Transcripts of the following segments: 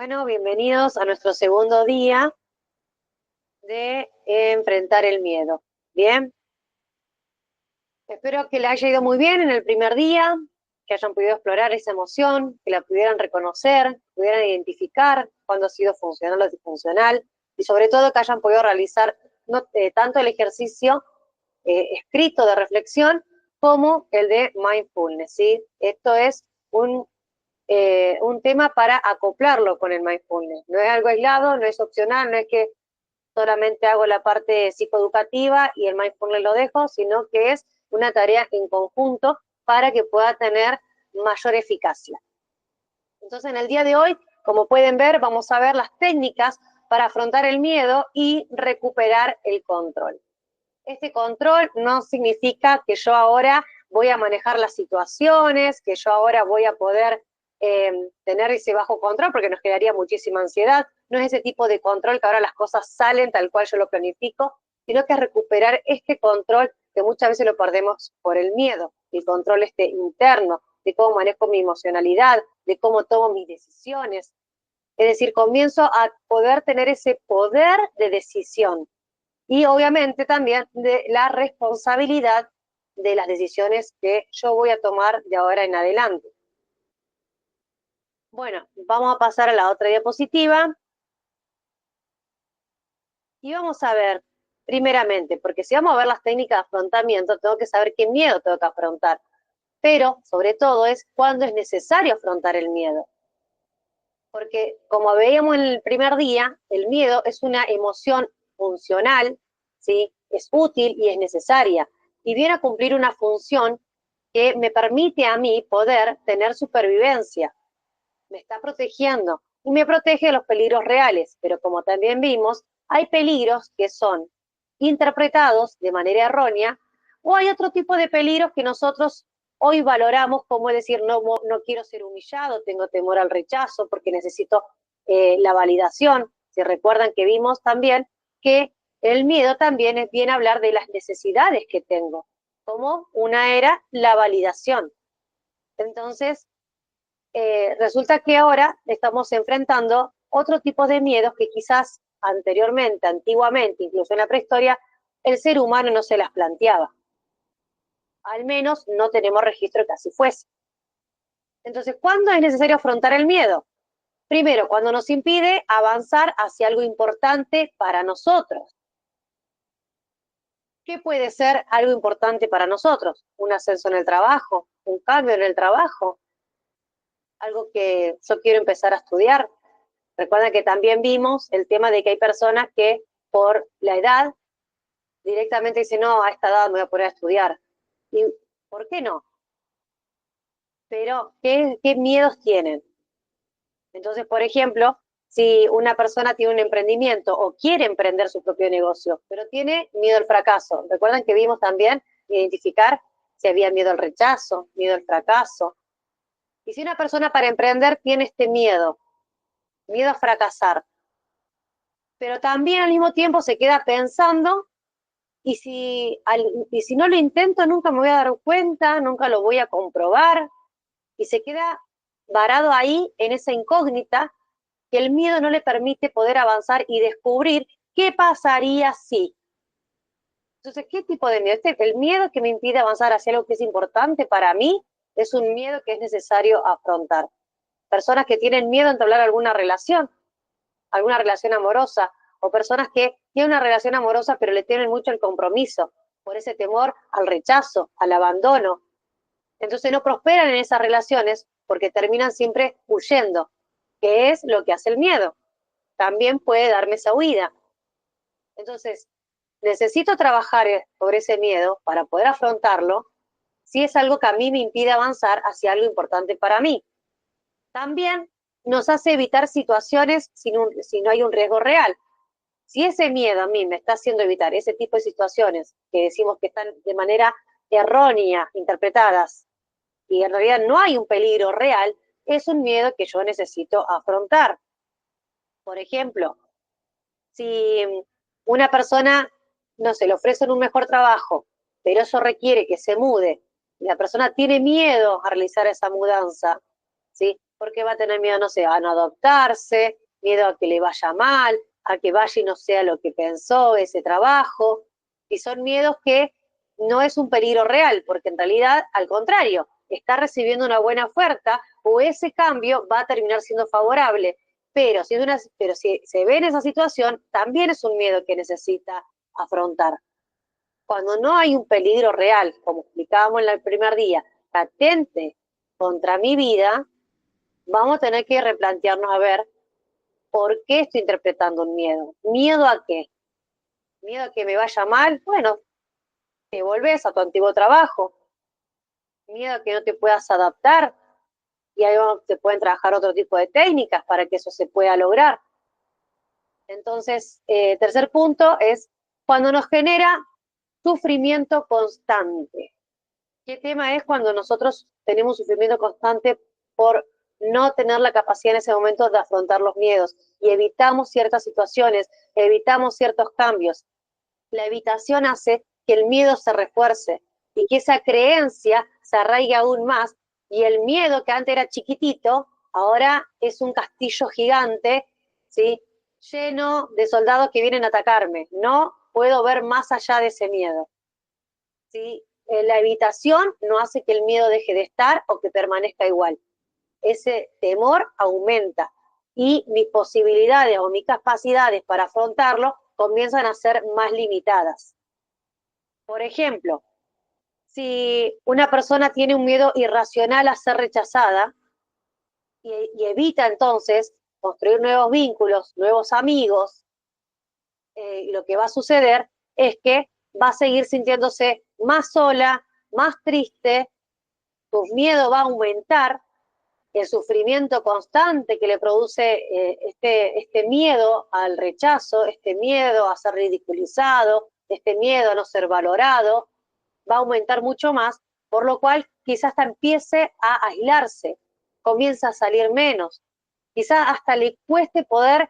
Bueno, bienvenidos a nuestro segundo día de enfrentar el miedo. Bien, espero que le haya ido muy bien en el primer día, que hayan podido explorar esa emoción, que la pudieran reconocer, pudieran identificar cuándo ha sido funcional o disfuncional, y sobre todo que hayan podido realizar tanto el ejercicio escrito de reflexión como el de mindfulness, ¿sí? Esto es un tema para acoplarlo con el mindfulness. No es algo aislado, no es opcional, no es que solamente hago la parte psicoeducativa y el mindfulness lo dejo, sino que es una tarea en conjunto para que pueda tener mayor eficacia. Entonces, en el día de hoy, como pueden ver, vamos a ver las técnicas para afrontar el miedo y recuperar el control. Este control no significa que yo ahora voy a manejar las situaciones, que yo ahora voy a poder tener ese bajo control, porque nos quedaría muchísima ansiedad. No es ese tipo de control que ahora las cosas salen tal cual yo lo planifico, sino que es recuperar este control que muchas veces lo perdemos por el miedo, el control interno, de cómo manejo mi emocionalidad, de cómo tomo mis decisiones. Es decir, comienzo a poder tener ese poder de decisión y obviamente también de la responsabilidad de las decisiones que yo voy a tomar de ahora en adelante. Bueno, vamos a pasar a la otra diapositiva y vamos a ver, primeramente, porque si vamos a ver las técnicas de afrontamiento, tengo que saber qué miedo tengo que afrontar, pero sobre todo es cuándo es necesario afrontar el miedo. Porque como veíamos en el primer día, el miedo es una emoción funcional, ¿sí? Es útil y es necesaria, y viene a cumplir una función que me permite a mí poder tener supervivencia. Me está protegiendo y me protege de los peligros reales, pero como también vimos, hay peligros que son interpretados de manera errónea o hay otro tipo de peligros que nosotros hoy valoramos, como es decir, no quiero ser humillado, tengo temor al rechazo porque necesito la validación. Si recuerdan que vimos también que el miedo también viene a hablar de las necesidades que tengo, como una era la validación. Entonces, resulta que ahora estamos enfrentando otro tipo de miedos que quizás anteriormente, antiguamente, incluso en la prehistoria, el ser humano no se las planteaba. Al menos no tenemos registro de que así fuese. Entonces, ¿cuándo es necesario afrontar el miedo? Primero, cuando nos impide avanzar hacia algo importante para nosotros. ¿Qué puede ser algo importante para nosotros? Un ascenso en el trabajo, un cambio en el trabajo, algo que yo quiero empezar a estudiar. Recuerden que también vimos el tema de que hay personas que por la edad directamente dicen, no, a esta edad me voy a poner a estudiar. ¿Y por qué no? Pero, ¿qué miedos tienen? Entonces, por ejemplo, si una persona tiene un emprendimiento o quiere emprender su propio negocio, pero tiene miedo al fracaso. Recuerden que vimos también identificar si había miedo al rechazo, miedo al fracaso. Y si una persona para emprender tiene este miedo a fracasar, pero también al mismo tiempo se queda pensando, y si no lo intento nunca me voy a dar cuenta, nunca lo voy a comprobar, y se queda varado ahí en esa incógnita que el miedo no le permite poder avanzar y descubrir qué pasaría si. Entonces, ¿qué tipo de miedo? El miedo que me impide avanzar hacia algo que es importante para mí es un miedo que es necesario afrontar. Personas que tienen miedo a entablar alguna relación amorosa, o personas que tienen una relación amorosa pero le tienen mucho el compromiso, por ese temor al rechazo, al abandono. Entonces no prosperan en esas relaciones porque terminan siempre huyendo, que es lo que hace el miedo. También puede darme esa huida. Entonces, necesito trabajar sobre ese miedo para poder afrontarlo si es algo que a mí me impide avanzar hacia algo importante para mí. También nos hace evitar situaciones si no hay un riesgo real. Si ese miedo a mí me está haciendo evitar ese tipo de situaciones que decimos que están de manera errónea interpretadas y en realidad no hay un peligro real, es un miedo que yo necesito afrontar. Por ejemplo, si una persona, no sé, le ofrecen un mejor trabajo, pero eso requiere que se mude, y la persona tiene miedo a realizar esa mudanza, ¿sí? porque va a tener miedo, no sé, a no adaptarse, miedo a que le vaya mal, a que vaya y no sea lo que pensó ese trabajo. Y son miedos que no es un peligro real, porque en realidad, al contrario, está recibiendo una buena oferta o ese cambio va a terminar siendo favorable. Pero si se ve en esa situación, también es un miedo que necesita afrontar. Cuando no hay un peligro real, como explicábamos en el primer día, patente contra mi vida, vamos a tener que replantearnos a ver por qué estoy interpretando un miedo. ¿Miedo a qué? ¿Miedo a que me vaya mal? Bueno, te volvés a tu antiguo trabajo. ¿Miedo a que no te puedas adaptar? Y ahí te pueden trabajar otro tipo de técnicas para que eso se pueda lograr. Entonces, tercer punto es cuando nos genera sufrimiento constante. ¿Qué tema es cuando nosotros tenemos sufrimiento constante por no tener la capacidad en ese momento de afrontar los miedos y evitamos ciertas situaciones, evitamos ciertos cambios? La evitación hace que el miedo se refuerce y que esa creencia se arraigue aún más y el miedo que antes era chiquitito, ahora es un castillo gigante, ¿sí? Lleno de soldados que vienen a atacarme. No puedo ver más allá de ese miedo, ¿sí? La evitación no hace que el miedo deje de estar o que permanezca igual. Ese temor aumenta y mis posibilidades o mis capacidades para afrontarlo comienzan a ser más limitadas. Por ejemplo, si una persona tiene un miedo irracional a ser rechazada y evita entonces construir nuevos vínculos, nuevos amigos, lo que va a suceder es que va a seguir sintiéndose más sola, más triste, tu miedo va a aumentar, el sufrimiento constante que le produce este miedo al rechazo, este miedo a ser ridiculizado, este miedo a no ser valorado, va a aumentar mucho más, por lo cual quizás hasta empiece a aislarse, comienza a salir menos, quizás hasta le cueste poder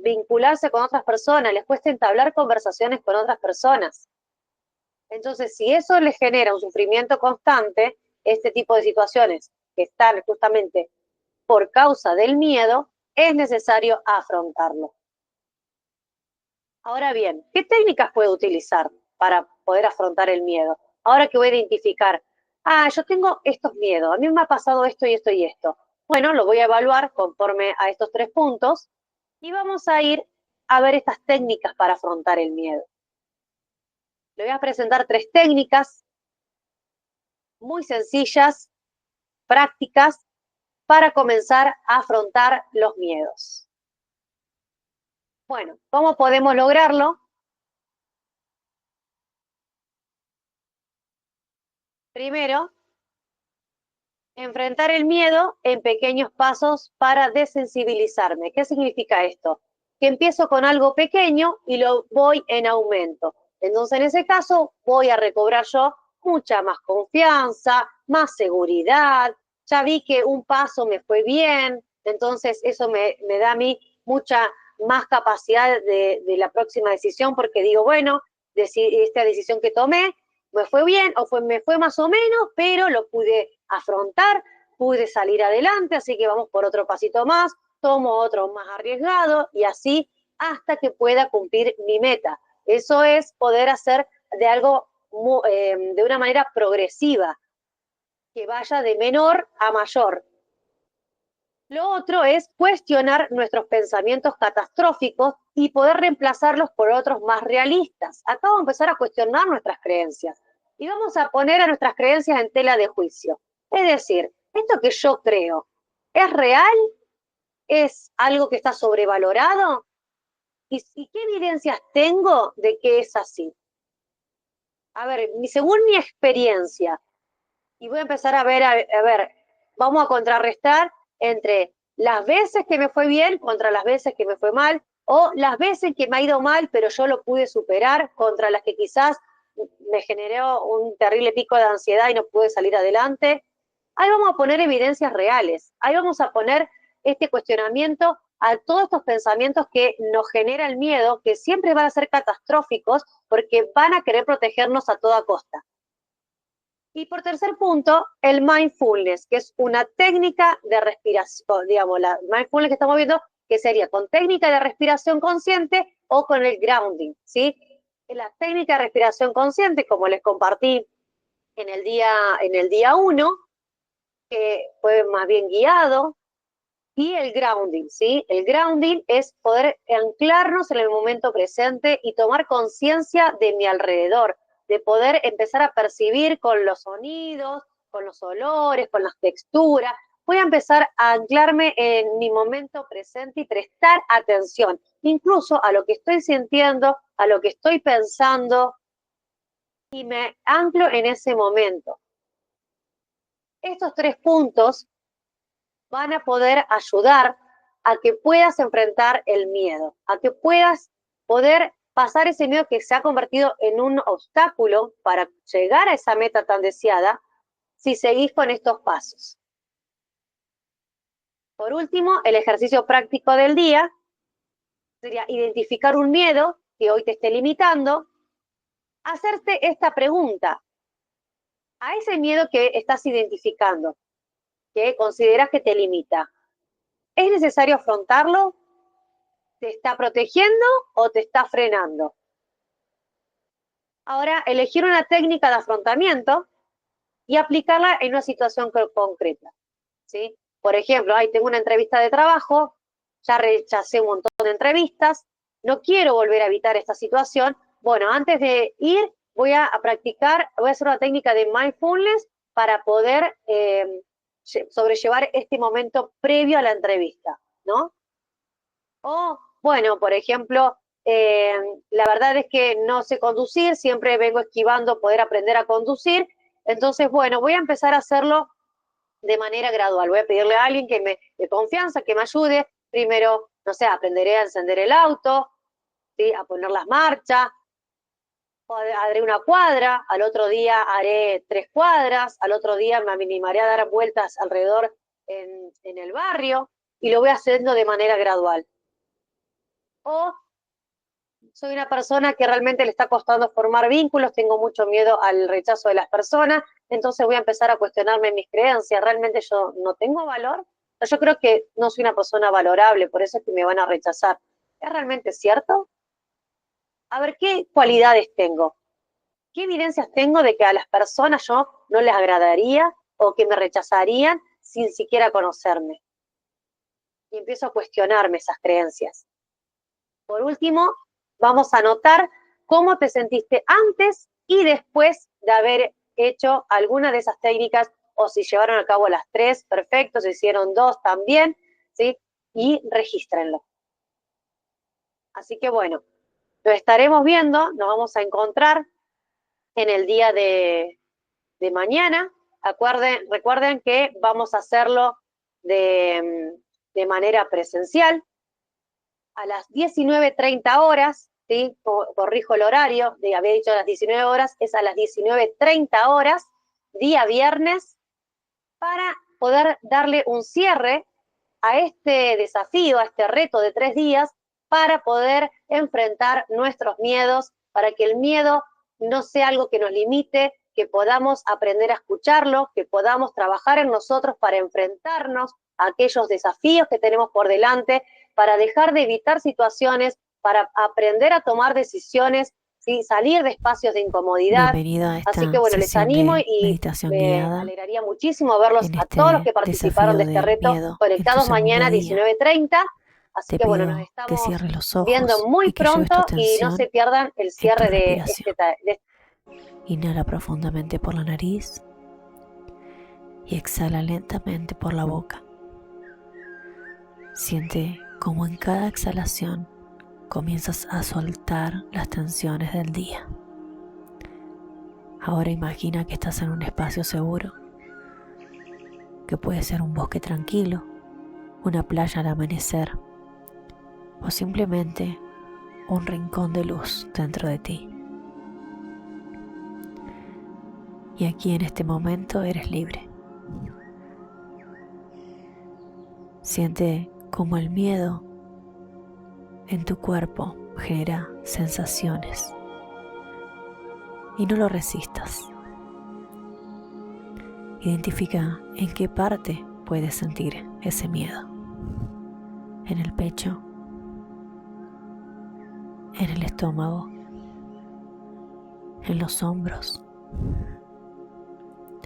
vincularse con otras personas, les cueste entablar conversaciones con otras personas. Entonces, si eso les genera un sufrimiento constante, este tipo de situaciones que están justamente por causa del miedo, es necesario afrontarlo. Ahora bien, ¿qué técnicas puedo utilizar para poder afrontar el miedo? Ahora que voy a identificar, yo tengo estos miedos, a mí me ha pasado esto y esto y esto. Bueno, lo voy a evaluar conforme a estos 3 puntos y vamos a ir a ver estas técnicas para afrontar el miedo. Le voy a presentar 3 técnicas muy sencillas, prácticas, para comenzar a afrontar los miedos. Bueno, ¿cómo podemos lograrlo? Primero, enfrentar el miedo en pequeños pasos para desensibilizarme. ¿Qué significa esto? Que empiezo con algo pequeño y lo voy en aumento. Entonces, en ese caso, voy a recobrar yo mucha más confianza, más seguridad. Ya vi que un paso me fue bien, entonces eso me da a mí mucha más capacidad de la próxima decisión porque digo, bueno, esta decisión que tomé me fue bien o me fue más o menos, pero lo pude afrontar, pude salir adelante, así que vamos por otro pasito más, tomo otro más arriesgado y así hasta que pueda cumplir mi meta. Eso es poder hacer de algo de una manera progresiva, que vaya de menor a mayor. Lo otro es cuestionar nuestros pensamientos catastróficos y poder reemplazarlos por otros más realistas. Acá vamos a empezar a cuestionar nuestras creencias y vamos a poner a nuestras creencias en tela de juicio. Es decir, ¿esto que yo creo es real? ¿Es algo que está sobrevalorado? ¿Y qué evidencias tengo de que es así? A ver, según mi experiencia, y voy a empezar a ver, vamos a contrarrestar entre las veces que me fue bien contra las veces que me fue mal, o las veces que me ha ido mal, pero yo lo pude superar, contra las que quizás me generó un terrible pico de ansiedad y no pude salir adelante. Ahí vamos a poner evidencias reales, ahí vamos a poner este cuestionamiento a todos estos pensamientos que nos genera el miedo, que siempre van a ser catastróficos porque van a querer protegernos a toda costa. Y por tercer punto, el mindfulness, que es una técnica de respiración, digamos, la mindfulness que estamos viendo, que sería con técnica de respiración consciente o con el grounding, ¿sí? En la técnica de respiración consciente, como les compartí en el día 1, que fue más bien guiado, y el grounding, ¿sí? El grounding es poder anclarnos en el momento presente y tomar conciencia de mi alrededor, de poder empezar a percibir con los sonidos, con los olores, con las texturas. Voy a empezar a anclarme en mi momento presente y prestar atención, incluso a lo que estoy sintiendo, a lo que estoy pensando, y me anclo en ese momento. Estos 3 puntos van a poder ayudar a que puedas enfrentar el miedo, a que puedas poder pasar ese miedo que se ha convertido en un obstáculo para llegar a esa meta tan deseada, si seguís con estos pasos. Por último, el ejercicio práctico del día sería identificar un miedo que hoy te esté limitando, hacerte esta pregunta: a ese miedo que estás identificando, que consideras que te limita, ¿es necesario afrontarlo? ¿Te está protegiendo o te está frenando? Ahora, elegir una técnica de afrontamiento y aplicarla en una situación concreta, ¿sí? Por ejemplo, tengo una entrevista de trabajo, ya rechacé un montón de entrevistas, no quiero volver a evitar esta situación. Bueno, antes de ir, voy a hacer una técnica de mindfulness para poder sobrellevar este momento previo a la entrevista, ¿no? O, bueno, por ejemplo, la verdad es que no sé conducir, siempre vengo esquivando poder aprender a conducir, entonces, bueno, voy a empezar a hacerlo de manera gradual. Voy a pedirle a alguien de confianza que me ayude. Primero, no sé, aprenderé a encender el auto, ¿sí? A poner las marchas, haré una cuadra, al otro día haré 3 cuadras, al otro día me animaré a dar vueltas alrededor en el barrio, y lo voy haciendo de manera gradual. O soy una persona que realmente le está costando formar vínculos, tengo mucho miedo al rechazo de las personas, entonces voy a empezar a cuestionarme mis creencias. ¿Realmente yo no tengo valor? Yo creo que no soy una persona valorable, por eso es que me van a rechazar. ¿Es realmente cierto? A ver, ¿qué cualidades tengo? ¿Qué evidencias tengo de que a las personas yo no les agradaría o que me rechazarían sin siquiera conocerme? Y empiezo a cuestionarme esas creencias. Por último, vamos a notar cómo te sentiste antes y después de haber hecho alguna de esas técnicas, o si llevaron a cabo las 3, perfecto, si hicieron 2 también, ¿sí? Y regístrenlo. Así que bueno, lo estaremos viendo, nos vamos a encontrar en el día de mañana. Recuerden que vamos a hacerlo de manera presencial a las 19:30 horas, ¿sí? Corrijo el horario, había dicho a las 19 horas, es a las 19:30 horas, día viernes, para poder darle un cierre a este desafío, a este reto de 3 días, para poder enfrentar nuestros miedos, para que el miedo no sea algo que nos limite, que podamos aprender a escucharlo, que podamos trabajar en nosotros para enfrentarnos a aquellos desafíos que tenemos por delante, para dejar de evitar situaciones, para aprender a tomar decisiones, ¿sí? Salir de espacios de incomodidad. Bienvenido a esta Así que bueno, les animo y meditación me guiada alegraría muchísimo verlos en a todos los este que participaron desafío de este del reto miedo en tu conectados segundo mañana día. 19:30. Así Te que bueno, nos pido que estamos cierres los viendo ojos muy y que lleves tu pronto y no se atención pierdan el en tu cierre de respiración. Inhala profundamente por la nariz y exhala lentamente por la boca. Siente cómo en cada exhalación comienzas a soltar las tensiones del día. Ahora imagina que estás en un espacio seguro, que puede ser un bosque tranquilo, una playa al amanecer o simplemente un rincón de luz dentro de ti. Y aquí en este momento eres libre. Siente cómo el miedo en tu cuerpo genera sensaciones y no lo resistas. Identifica en qué parte puedes sentir ese miedo. En el pecho, en el estómago, en los hombros,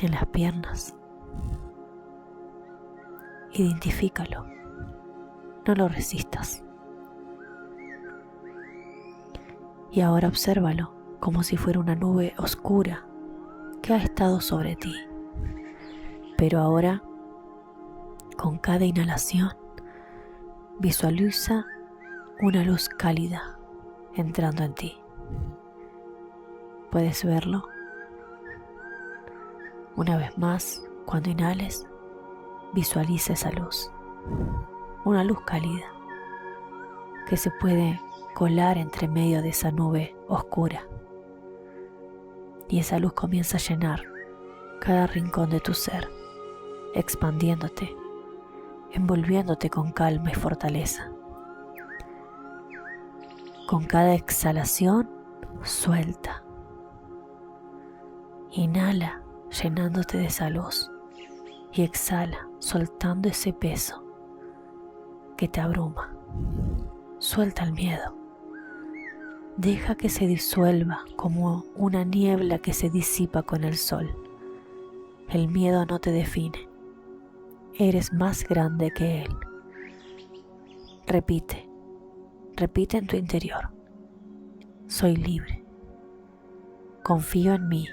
en las piernas. Identifícalo, no lo resistas. Y ahora obsérvalo como si fuera una nube oscura que ha estado sobre ti. Pero ahora, con cada inhalación, visualiza una luz cálida entrando en ti. ¿Puedes verlo? Una vez más, cuando inhales, visualiza esa luz. Una luz cálida que se puede colar entre medio de esa nube oscura. Y esa luz comienza a llenar cada rincón de tu ser, expandiéndote, envolviéndote con calma y fortaleza. Con cada exhalación, suelta. Inhala, llenándote de esa luz, y exhala, soltando ese peso que te abruma. Suelta el miedo. Deja que se disuelva como una niebla que se disipa con el sol. El miedo no te define. Eres más grande que él. Repite en tu interior. Soy libre. Confío en mí.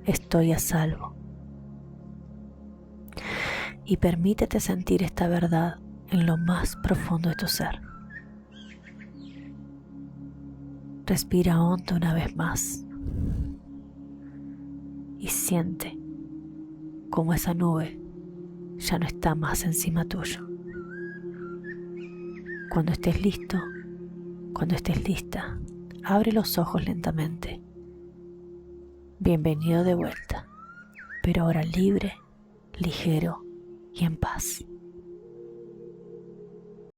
Estoy a salvo. Y permítete sentir esta verdad en lo más profundo de tu ser. Respira hondo una vez más y siente cómo esa nube ya no está más encima tuyo. Cuando estés listo, cuando estés lista, abre los ojos lentamente. Bienvenido de vuelta, pero ahora libre, ligero y en paz.